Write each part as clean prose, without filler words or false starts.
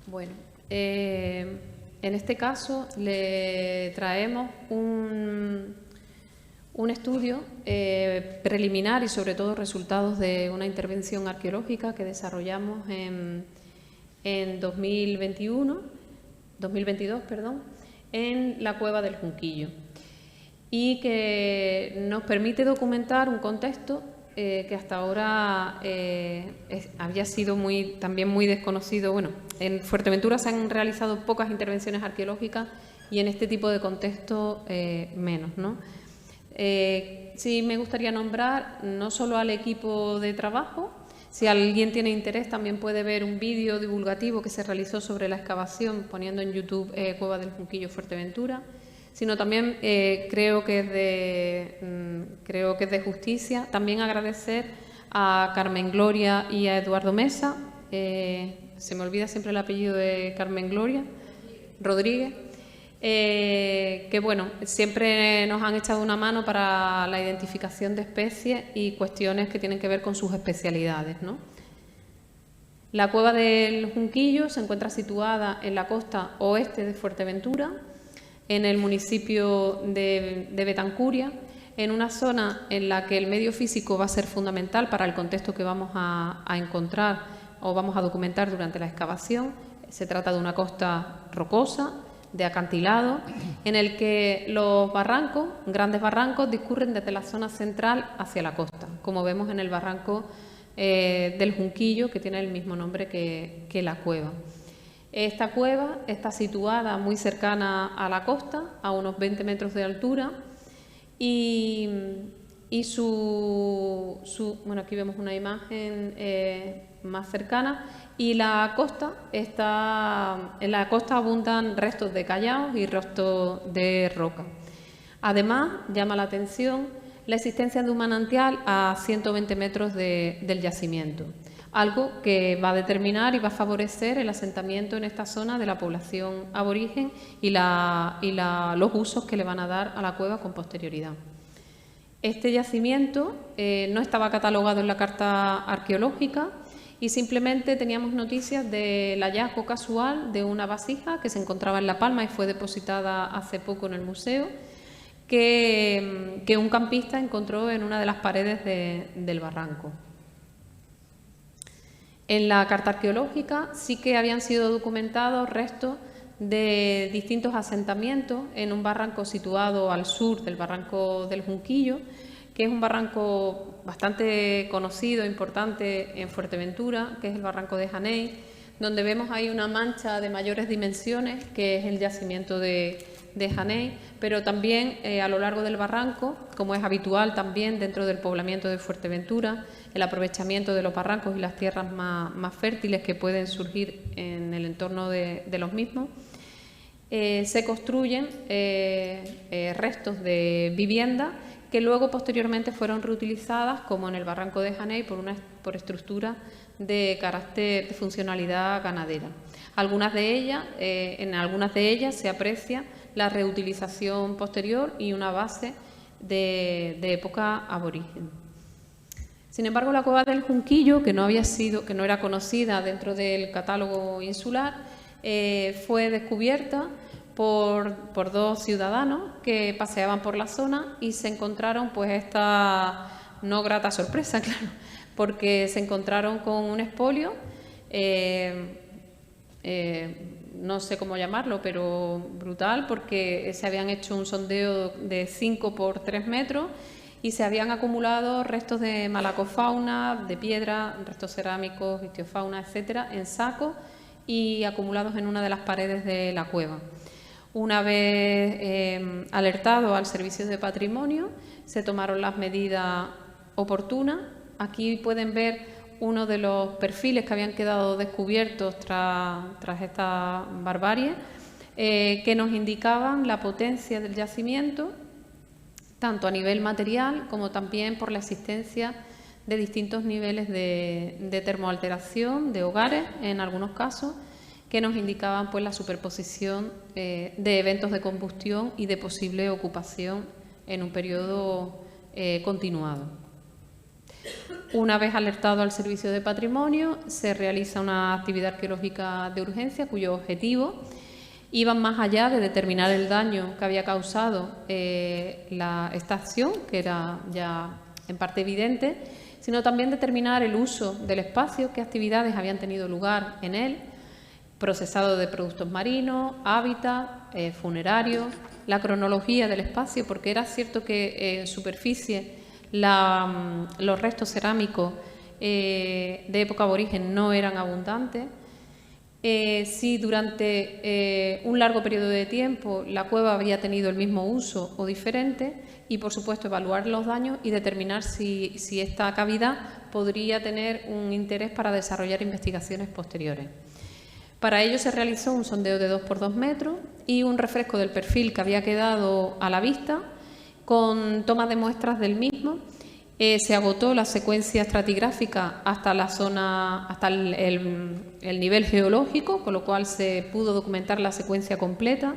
Bueno, en este caso le traemos un estudio preliminar y sobre todo resultados de una intervención arqueológica que desarrollamos en 2022, en la Cueva del Junquillo, y que nos permite documentar un contexto que hasta ahora había sido también muy desconocido. Bueno, en Fuerteventura se han realizado pocas intervenciones arqueológicas y en este tipo de contexto menos, ¿no? Sí me gustaría nombrar no solo al equipo de trabajo. Si alguien tiene interés, también puede ver un vídeo divulgativo que se realizó sobre la excavación, poniendo en YouTube Cueva del Junquillo Fuerteventura, sino también creo que es de justicia también agradecer a Carmen Gloria y a Eduardo Mesa, se me olvida siempre el apellido de Carmen Gloria, Rodríguez, que bueno, siempre nos han echado una mano para la identificación de especies y cuestiones que tienen que ver con sus especialidades, ¿no? La Cueva del Junquillo se encuentra situada en la costa oeste de Fuerteventura, en el municipio de Betancuria, en una zona en la que el medio físico va a ser fundamental para el contexto que vamos a encontrar o vamos a documentar durante la excavación. Se trata de una costa rocosa, de acantilado, en el que los barrancos, grandes barrancos, discurren desde la zona central hacia la costa, como vemos en el barranco del Junquillo, que tiene el mismo nombre que la cueva. Esta cueva está situada muy cercana a la costa, a unos 20 metros de altura, y bueno, aquí vemos una imagen más cercana, y en la costa abundan restos de callaos y restos de roca. Además, llama la atención la existencia de un manantial a 120 metros del yacimiento, algo que va a determinar y va a favorecer el asentamiento en esta zona de la población aborigen y los usos que le van a dar a la cueva con posterioridad. Este yacimiento no estaba catalogado en la carta arqueológica y simplemente teníamos noticias del hallazgo casual de una vasija que se encontraba en La Palma y fue depositada hace poco en el museo, que un campista encontró en una de las paredes del barranco. En la carta arqueológica sí que habían sido documentados restos de distintos asentamientos en un barranco situado al sur del barranco del Junquillo, que es un barranco bastante conocido, importante en Fuerteventura, que es el barranco de Janey, donde vemos ahí una mancha de mayores dimensiones, que es el yacimiento de Janey, pero también a lo largo del barranco, como es habitual también dentro del poblamiento de Fuerteventura, el aprovechamiento de los barrancos y las tierras más fértiles que pueden surgir en el entorno de los mismos, se construyen restos de vivienda que luego posteriormente fueron reutilizadas, como en el barranco de Janey, por estructuras de carácter de funcionalidad ganadera. En algunas de ellas se aprecia la reutilización posterior y una base de época aborigen. Sin embargo, la cueva del Junquillo, que no era conocida dentro del catálogo insular, fue descubierta por dos ciudadanos que paseaban por la zona y se encontraron pues esta no grata sorpresa, claro, porque se encontraron con un expolio, no sé cómo llamarlo, pero brutal, porque se habían hecho un sondeo de 5 por 3 metros y se habían acumulado restos de malacofauna, de piedra, restos cerámicos, ictiofauna, etcétera, en sacos y acumulados en una de las paredes de la cueva. Una vez alertado al Servicio de Patrimonio, se tomaron las medidas oportunas. Aquí pueden ver uno de los perfiles que habían quedado descubiertos tras esta barbarie, que nos indicaban la potencia del yacimiento, tanto a nivel material como también por la existencia de distintos niveles de termoalteración de hogares, en algunos casos, que nos indicaban pues la superposición de eventos de combustión y de posible ocupación en un periodo continuado. Una vez alertado al Servicio de Patrimonio, se realiza una actividad arqueológica de urgencia cuyo objetivo iba más allá de determinar el daño que había causado esta acción, que era ya en parte evidente, sino también determinar el uso del espacio, qué actividades habían tenido lugar en él, procesado de productos marinos, hábitat, funerarios, la cronología del espacio, porque era cierto que en superficie los restos cerámicos de época aborigen no eran abundantes. Si durante un largo periodo de tiempo la cueva había tenido el mismo uso o diferente, y por supuesto evaluar los daños y determinar si esta cavidad podría tener un interés para desarrollar investigaciones posteriores. Para ello se realizó un sondeo de 2 por 2 metros y un refresco del perfil que había quedado a la vista con toma de muestras del mismo. Se agotó la secuencia estratigráfica hasta la zona, hasta el nivel geológico, con lo cual se pudo documentar la secuencia completa.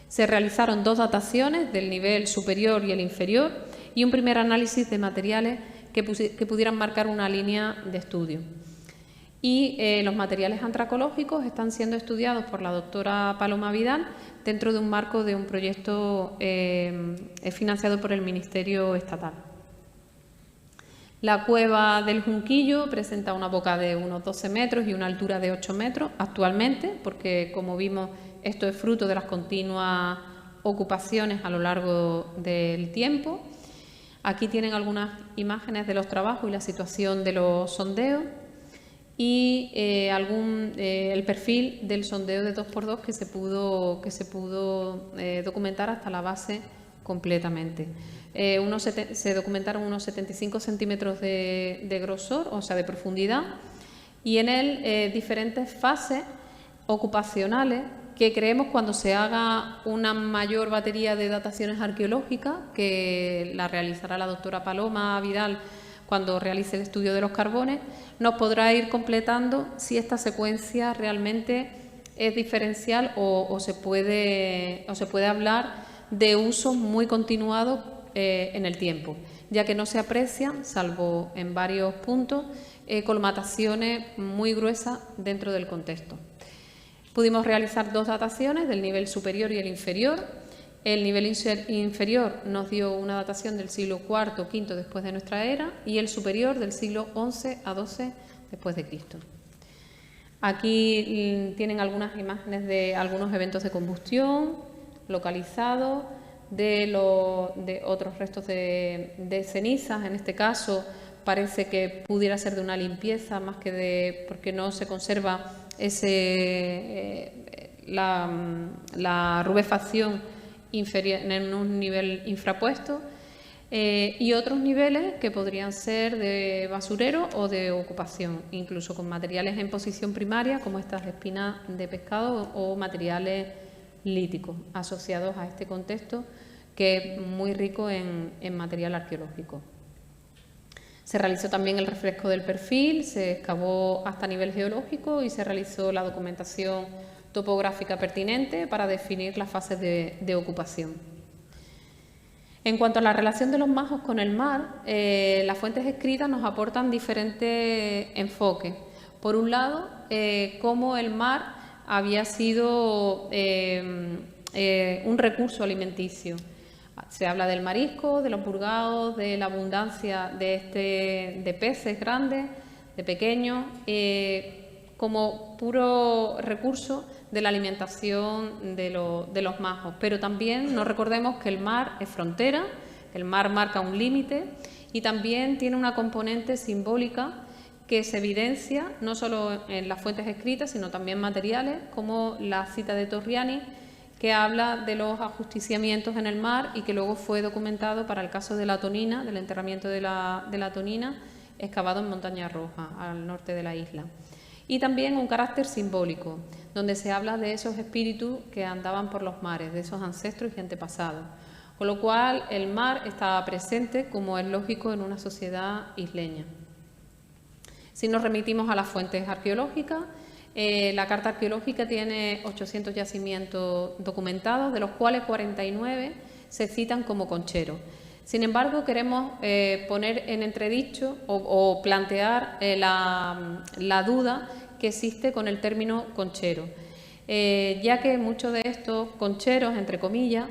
Se realizaron 2 dataciones del nivel superior y el inferior y un primer análisis de materiales que pudieran marcar una línea de estudio. Y los materiales antracológicos están siendo estudiados por la doctora Paloma Vidal dentro de un marco de un proyecto financiado por el Ministerio Estatal. La cueva del Junquillo presenta una boca de unos 12 metros y una altura de 8 metros actualmente, porque como vimos esto es fruto de las continuas ocupaciones a lo largo del tiempo. Aquí tienen algunas imágenes de los trabajos y la situación de los sondeos y el perfil del sondeo de 2 por 2 que se pudo documentar hasta la base completamente. Se documentaron unos 75 centímetros de grosor, o sea, de profundidad, y en él diferentes fases ocupacionales que creemos cuando se haga una mayor batería de dataciones arqueológicas, que la realizará la doctora Paloma Vidal cuando realice el estudio de los carbones, nos podrá ir completando si esta secuencia realmente es diferencial o se puede hablar de usos muy continuados en el tiempo, ya que no se aprecian, salvo en varios puntos, colmataciones muy gruesas dentro del contexto. Pudimos realizar 2 dataciones del nivel superior y el inferior. El nivel inferior nos dio una datación del siglo IV, V después de nuestra era y el superior del siglo XI a XII después de Cristo. Aquí tienen algunas imágenes de algunos eventos de combustión localizados, de otros restos de cenizas. En este caso parece que pudiera ser de una limpieza más que porque no se conserva la rubefacción en un nivel infrapuesto, y otros niveles que podrían ser de basurero o de ocupación, incluso con materiales en posición primaria como estas espinas de pescado o materiales líticos asociados a este contexto que es muy rico en material arqueológico. Se realizó también el refresco del perfil, se excavó hasta nivel geológico y se realizó la documentación topográfica pertinente para definir las fases de ocupación. En cuanto a la relación de los majos con el mar, las fuentes escritas nos aportan diferentes enfoques. Por un lado, cómo el mar había sido un recurso alimenticio. Se habla del marisco, de los purgados, de la abundancia de peces grandes, de pequeños, como puro recurso de la alimentación de los majos. Pero también no recordemos que el mar es frontera, el mar marca un límite y también tiene una componente simbólica que se evidencia no solo en las fuentes escritas, sino también materiales, como la cita de Torriani, que habla de los ajusticiamientos en el mar y que luego fue documentado para el caso de la Tonina, del enterramiento de la Tonina, excavado en Montaña Roja, al norte de la isla. Y también un carácter simbólico, donde se habla de esos espíritus que andaban por los mares, de esos ancestros y antepasados. Con lo cual, el mar estaba presente, como es lógico, en una sociedad isleña. Si nos remitimos a las fuentes arqueológicas, la carta arqueológica tiene 800 yacimientos documentados, de los cuales 49 se citan como concheros. Sin embargo, queremos poner en entredicho o plantear la duda que existe con el término conchero, ya que muchos de estos concheros, entre comillas,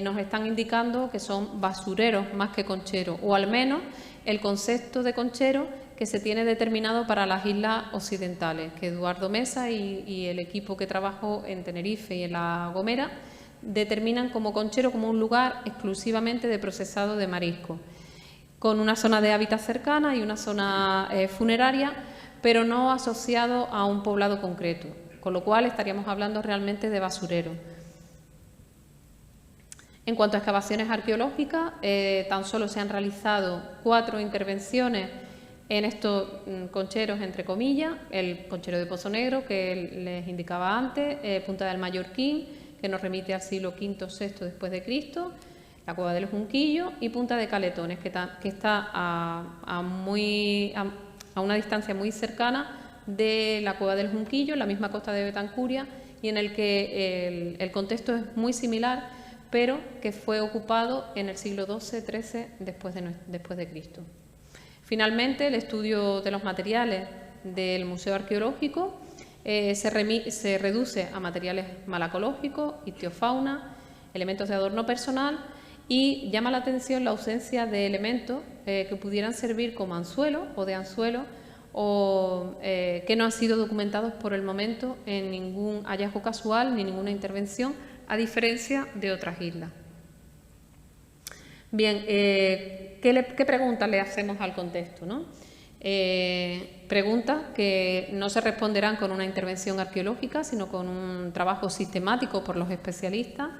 nos están indicando que son basureros más que concheros, o al menos el concepto de conchero que se tiene determinado para las islas occidentales, que Eduardo Mesa y el equipo que trabajó en Tenerife y en La Gomera determinan como conchero como un lugar exclusivamente de procesado de marisco, con una zona de hábitat cercana y una zona funeraria, pero no asociado a un poblado concreto, con lo cual estaríamos hablando realmente de basurero. En cuanto a excavaciones arqueológicas, tan solo se han realizado 4 intervenciones en estos concheros, entre comillas: el conchero de Pozo Negro, que les indicaba antes, Punta del Mallorquín, que nos remite al siglo V-VI después de Cristo, la Cueva del Junquillo, y Punta de Caletones, que está a una distancia muy cercana de la Cueva del Junquillo, en la misma costa de Betancuria, y en el que el contexto es muy similar, pero que fue ocupado en el siglo XII-XIII después de Cristo. Finalmente, el estudio de los materiales del Museo Arqueológico se reduce a materiales malacológicos, ictiofauna, elementos de adorno personal, y llama la atención la ausencia de elementos que pudieran servir como anzuelo o de anzuelo, o que no han sido documentados por el momento en ningún hallazgo casual ni ninguna intervención, a diferencia de otras islas. Bien, ¿qué preguntas le hacemos al contexto, ¿no? Preguntas que no se responderán con una intervención arqueológica, sino con un trabajo sistemático por los especialistas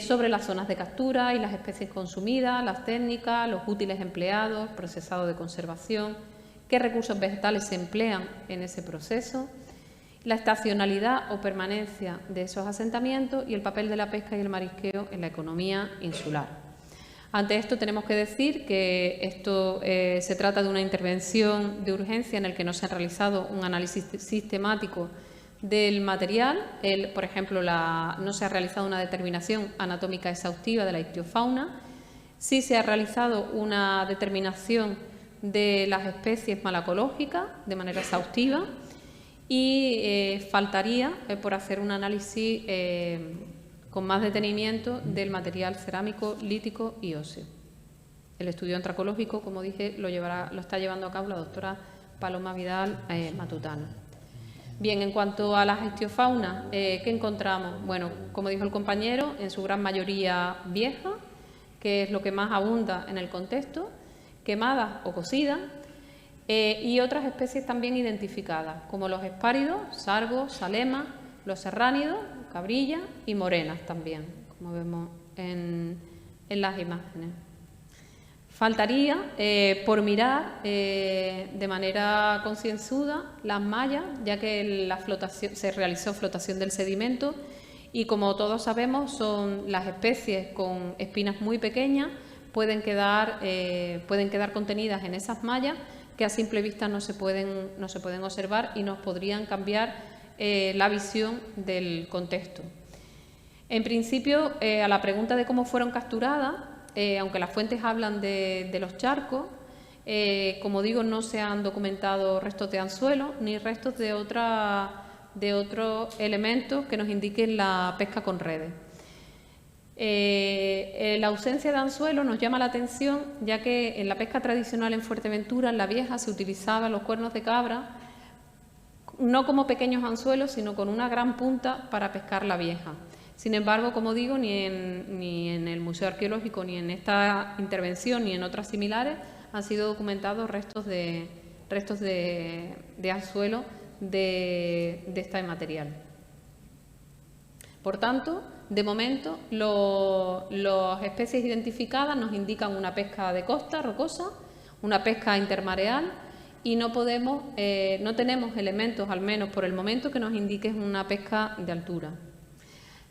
sobre las zonas de captura y las especies consumidas, las técnicas, los útiles empleados, procesado de conservación, qué recursos vegetales se emplean en ese proceso, la estacionalidad o permanencia de esos asentamientos y el papel de la pesca y el marisqueo en la economía insular. Ante esto tenemos que decir que esto se trata de una intervención de urgencia en el que no se ha realizado un análisis sistemático del material. Por ejemplo, no se ha realizado una determinación anatómica exhaustiva de la ictiofauna. Sí se ha realizado una determinación de las especies malacológicas de manera exhaustiva, y faltaría por hacer un análisis con más detenimiento del material cerámico, lítico y óseo. El estudio antrocológico, como dije, lo está llevando a cabo la doctora Paloma Vidal Matutano. Bien, en cuanto a las ictiofaunas, ¿qué encontramos? Bueno, como dijo el compañero, en su gran mayoría vieja, que es lo que más abunda en el contexto, quemadas o cocidas, y otras especies también identificadas, como los espáridos, sargos, salemas, los serránidos, cabrillas y morenas también, como vemos en las imágenes. Faltaría por mirar de manera concienzuda las mallas, ya que se realizó flotación del sedimento, y como todos sabemos son las especies con espinas muy pequeñas, pueden quedar contenidas en esas mallas, que a simple vista no se pueden observar y nos podrían cambiar la visión del contexto. En principio, a la pregunta de cómo fueron capturadas, aunque las fuentes hablan de los charcos, como digo, no se han documentado restos de anzuelos ni restos de otros elementos que nos indiquen la pesca con redes. La ausencia de anzuelos nos llama la atención, ya que en la pesca tradicional en Fuerteventura, en la vieja, se utilizaban los cuernos de cabra no como pequeños anzuelos, sino con una gran punta para pescar la vieja. Sin embargo, como digo, ni en el Museo Arqueológico, ni en esta intervención, ni en otras similares, han sido documentados restos de anzuelo de este material. Por tanto, de momento, las especies identificadas nos indican una pesca de costa rocosa, una pesca intermareal, y no tenemos elementos, al menos por el momento, que nos indiquen una pesca de altura.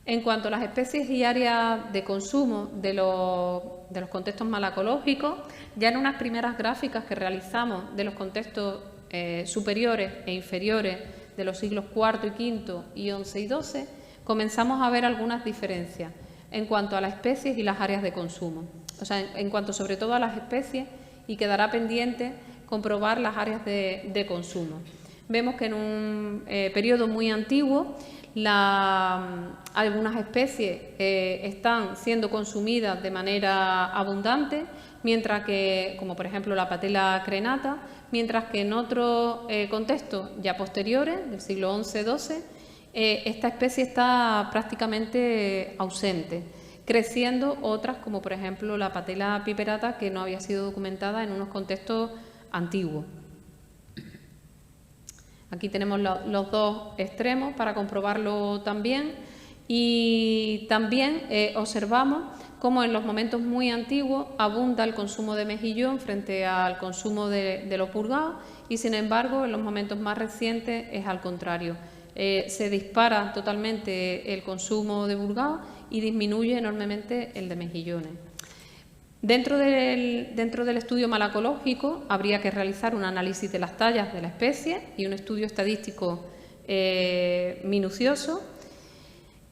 En cuanto a las especies y áreas de consumo de los contextos malacológicos, ya en unas primeras gráficas que realizamos de los contextos superiores e inferiores de los siglos IV y V y XI y XII, comenzamos a ver algunas diferencias en cuanto a las especies y las áreas de consumo. o sea, en cuanto sobre todo a las especies, y quedará pendiente comprobar las áreas de consumo. Vemos que en un periodo muy antiguo algunas especies están siendo consumidas de manera abundante, mientras que, como por ejemplo la Patella crenata, mientras que en otros contextos ya posteriores, del siglo XI-XII, esta especie está prácticamente ausente, creciendo otras como por ejemplo la Patella piperata, que no había sido documentada en unos contextos antiguos. Aquí tenemos los dos extremos para comprobarlo también, y también observamos cómo en los momentos muy antiguos abunda el consumo de mejillón frente al consumo de los purgados, y sin embargo en los momentos más recientes es al contrario. Se dispara totalmente el consumo de purgados y disminuye enormemente el de mejillones. Dentro del estudio malacológico habría que realizar un análisis de las tallas de la especie y un estudio estadístico minucioso,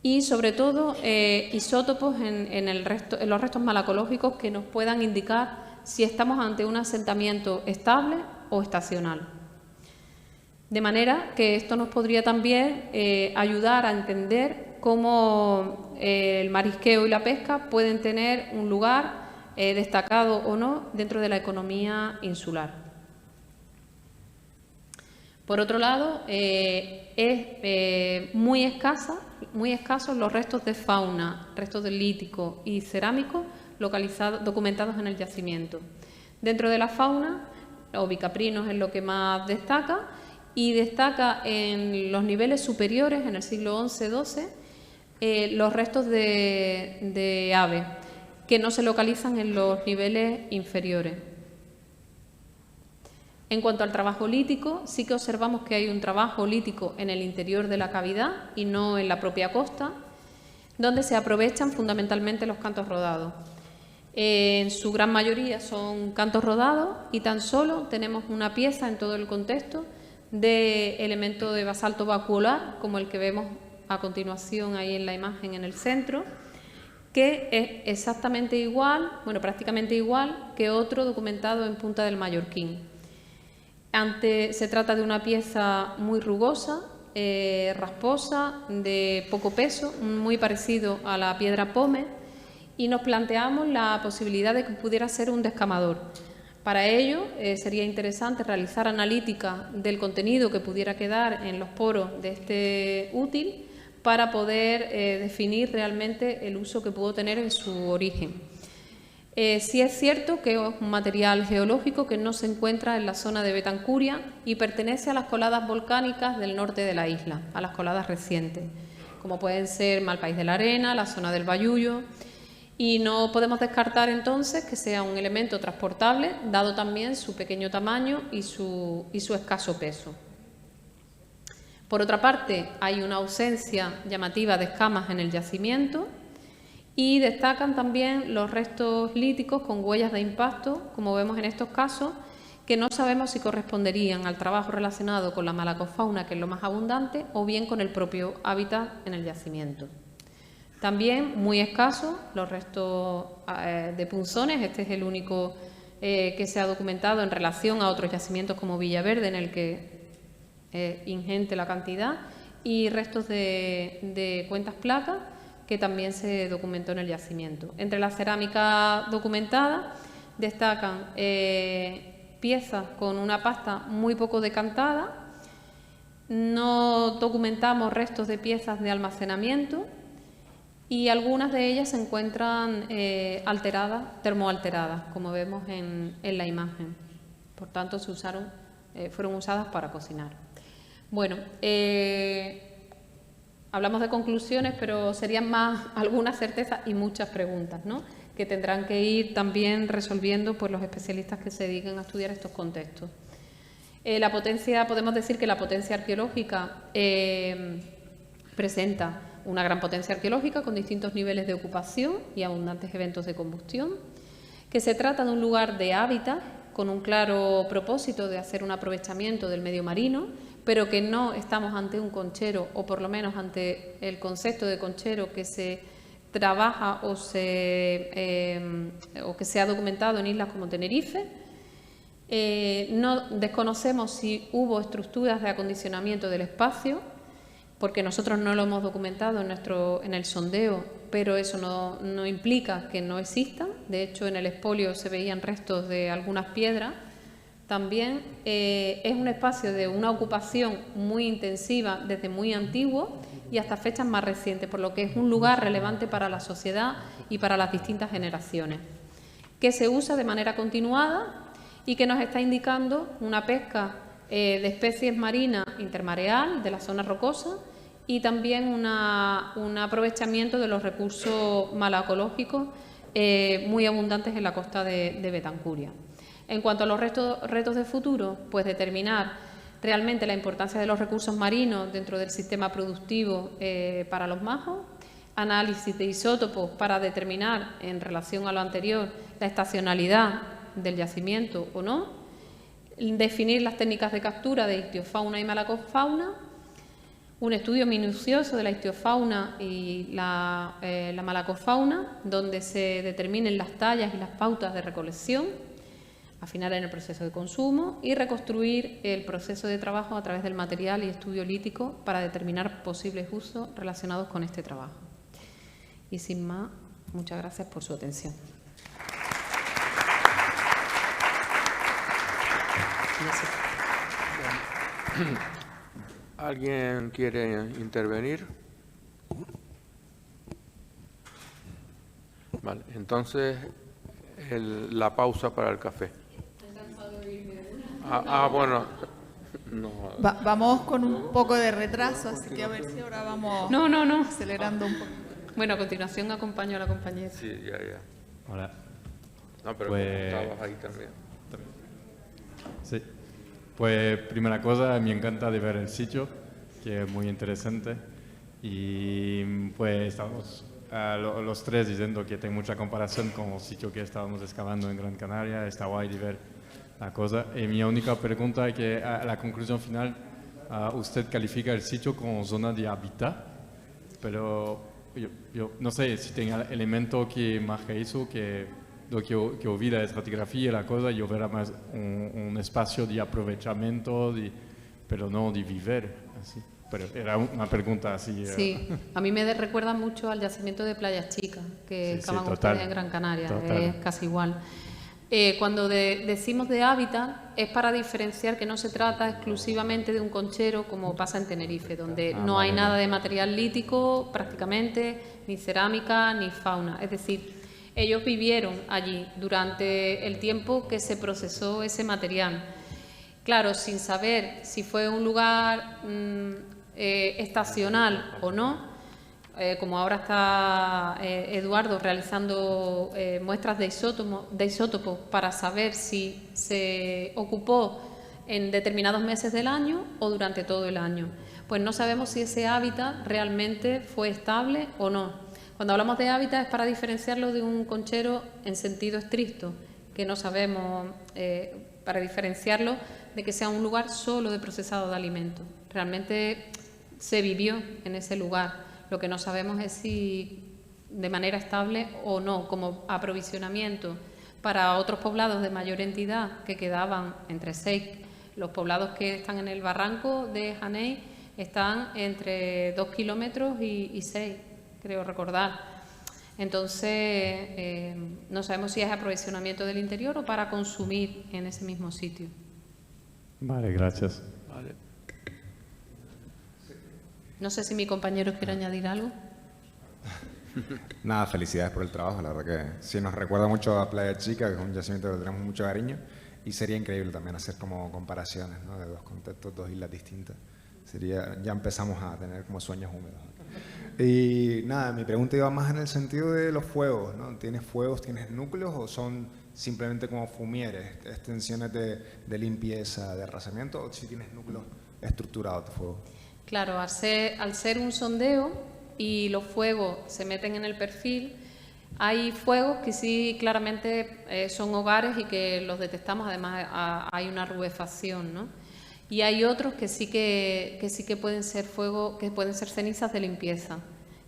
y sobre todo isótopos en los restos malacológicos que nos puedan indicar si estamos ante un asentamiento estable o estacional. De manera que esto nos podría también ayudar a entender cómo el marisqueo y la pesca pueden tener un lugar destacado o no dentro de la economía insular. Por otro lado, es muy escasos los restos de fauna, restos del lítico y cerámico documentados en el yacimiento. Dentro de la fauna, ovicaprinos es lo que más destaca, y destaca en los niveles superiores, en el siglo XI-XII, los restos de aves, que no se localizan en los niveles inferiores. En cuanto al trabajo lítico, sí que observamos que hay un trabajo lítico en el interior de la cavidad y no en la propia costa, donde se aprovechan fundamentalmente los cantos rodados. En su gran mayoría son cantos rodados, y tan solo tenemos una pieza en todo el contexto de elemento de basalto vacuolar, como el que vemos a continuación ahí en la imagen en el centro, que es exactamente igual, bueno, prácticamente igual que otro documentado en Punta del Mallorquín. Se trata de una pieza muy rugosa, rasposa, de poco peso, muy parecido a la piedra pómez, y nos planteamos la posibilidad de que pudiera ser un descamador. Para ello sería interesante realizar analítica del contenido que pudiera quedar en los poros de este útil para poder definir realmente el uso que pudo tener en su origen. Sí es cierto que es un material geológico que no se encuentra en la zona de Betancuria y pertenece a las coladas volcánicas del norte de la isla, a las coladas recientes, como pueden ser Malpaís de la Arena, la zona del Bayullo, y no podemos descartar entonces que sea un elemento transportable, dado también su pequeño tamaño y su escaso peso. Por otra parte, hay una ausencia llamativa de escamas en el yacimiento, y destacan también los restos líticos con huellas de impacto, como vemos en estos casos, que no sabemos si corresponderían al trabajo relacionado con la malacofauna, que es lo más abundante, o bien con el propio hábitat en el yacimiento. También muy escasos los restos de punzones. Este es el único que se ha documentado en relación a otros yacimientos como Villaverde, en el que es ingente la cantidad, y restos de cuentas placas, que también se documentó en el yacimiento. Entre la cerámica documentada destacan piezas con una pasta muy poco decantada. No documentamos restos de piezas de almacenamiento, y algunas de ellas se encuentran termoalteradas, como vemos en la imagen. Por tanto, fueron usadas para cocinar. Bueno, hablamos de conclusiones, pero serían más algunas certezas y muchas preguntas, ¿no?, que tendrán que ir también resolviendo pues, los especialistas que se dediquen a estudiar estos contextos. Podemos decir que la potencia arqueológica presenta una gran potencia arqueológica con distintos niveles de ocupación y abundantes eventos de combustión, que se trata de un lugar de hábitat con un claro propósito de hacer un aprovechamiento del medio marino, pero que no estamos ante un conchero, o por lo menos ante el concepto de conchero que se trabaja o que se ha documentado en islas como Tenerife. No desconocemos si hubo estructuras de acondicionamiento del espacio, porque nosotros no lo hemos documentado en el sondeo, pero eso no implica que no existan. De hecho, en el expolio se veían restos de algunas piedras. También es un espacio de una ocupación muy intensiva desde muy antiguo y hasta fechas más recientes, por lo que es un lugar relevante para la sociedad y para las distintas generaciones, que se usa de manera continuada y que nos está indicando una pesca de especies marinas intermareal de la zona rocosa y también un aprovechamiento de los recursos malacológicos muy abundantes en la costa de Betancuria. En cuanto a los retos de futuro, pues determinar realmente la importancia de los recursos marinos dentro del sistema productivo para los majos, análisis de isótopos para determinar, en relación a lo anterior, la estacionalidad del yacimiento o no, definir las técnicas de captura de ictiofauna y malacofauna, un estudio minucioso de la ictiofauna y la malacofauna, donde se determinen las tallas y las pautas de recolección, afinar en el proceso de consumo y reconstruir el proceso de trabajo a través del material y estudio lítico para determinar posibles usos relacionados con este trabajo. Y sin más, muchas gracias por su atención. ¿Alguien quiere intervenir? Vale, entonces la pausa para el café. Bueno. No. Vamos con un poco de retraso, así que a ver si ahora vamos acelerando un poco. Bueno, a continuación acompaño a la compañera. Sí, ya. Hola. No, pero pues, estabas ahí también. Sí. Pues, primera cosa, me encanta de ver el sitio, que es muy interesante. Y pues estamos los tres diciendo que tiene mucha comparación con el sitio que estábamos excavando en Gran Canaria. Está guay de ver la cosa. Y mi única pregunta es que a la conclusión final, usted califica el sitio como zona de hábitat, pero yo no sé si tiene elementos que marca eso, que lo que olvida la estratigrafía y la cosa, yo verá más un espacio de aprovechamiento, pero no de vivir, así. Pero era una pregunta así. Sí, a mí me recuerda mucho al yacimiento de Playas Chicas, que excavan ustedes en Gran Canaria, es casi igual. Cuando decimos de hábitat es para diferenciar que no se trata exclusivamente de un conchero como pasa en Tenerife, donde no hay nada de material lítico prácticamente, ni cerámica, ni fauna. Es decir, ellos vivieron allí durante el tiempo que se procesó ese material. Claro, sin saber si fue un lugar estacional o no, como ahora está Eduardo realizando muestras de isótopos para saber si se ocupó en determinados meses del año o durante todo el año. Pues no sabemos si ese hábitat realmente fue estable o no. Cuando hablamos de hábitat es para diferenciarlo de un conchero en sentido estricto, que no sabemos, para diferenciarlo de que sea un lugar solo de procesado de alimentos. Realmente se vivió en ese lugar. Lo que no sabemos es si de manera estable o no, como aprovisionamiento para otros poblados de mayor entidad que quedaban entre 6. Los poblados que están en el barranco de Janey están entre 2 kilómetros y 6, creo recordar. Entonces, no sabemos si es aprovisionamiento del interior o para consumir en ese mismo sitio. Vale, gracias. Vale. No sé si mi compañero quiere añadir algo. Nada, felicidades por el trabajo, la verdad que sí nos recuerda mucho a Playa Chica, que es un yacimiento que le tenemos mucho cariño, y sería increíble también hacer como comparaciones, ¿no?, de dos contextos, dos islas distintas. Ya empezamos a tener como sueños húmedos. Y nada, mi pregunta iba más en el sentido de los fuegos, ¿no? ¿Tienes fuegos, tienes núcleos o son simplemente como fumieres, extensiones de limpieza, de arrasamiento, o si tienes núcleos estructurados de fuego? Claro, al ser un sondeo y los fuegos se meten en el perfil, hay fuegos que sí claramente son hogares y que los detectamos, además hay una rubefacción, ¿no? Y hay otros que sí que pueden ser fuegos, que pueden ser cenizas de limpieza,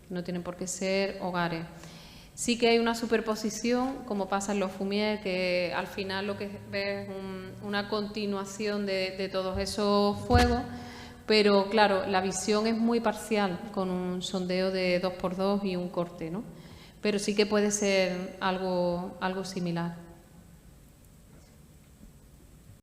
no tienen por qué ser hogares. Sí que hay una superposición, como pasa en los fumier, que al final lo que ves es una continuación de todos esos fuegos, pero claro, la visión es muy parcial, con un sondeo de 2x2 y un corte, ¿no? Pero sí que puede ser algo similar.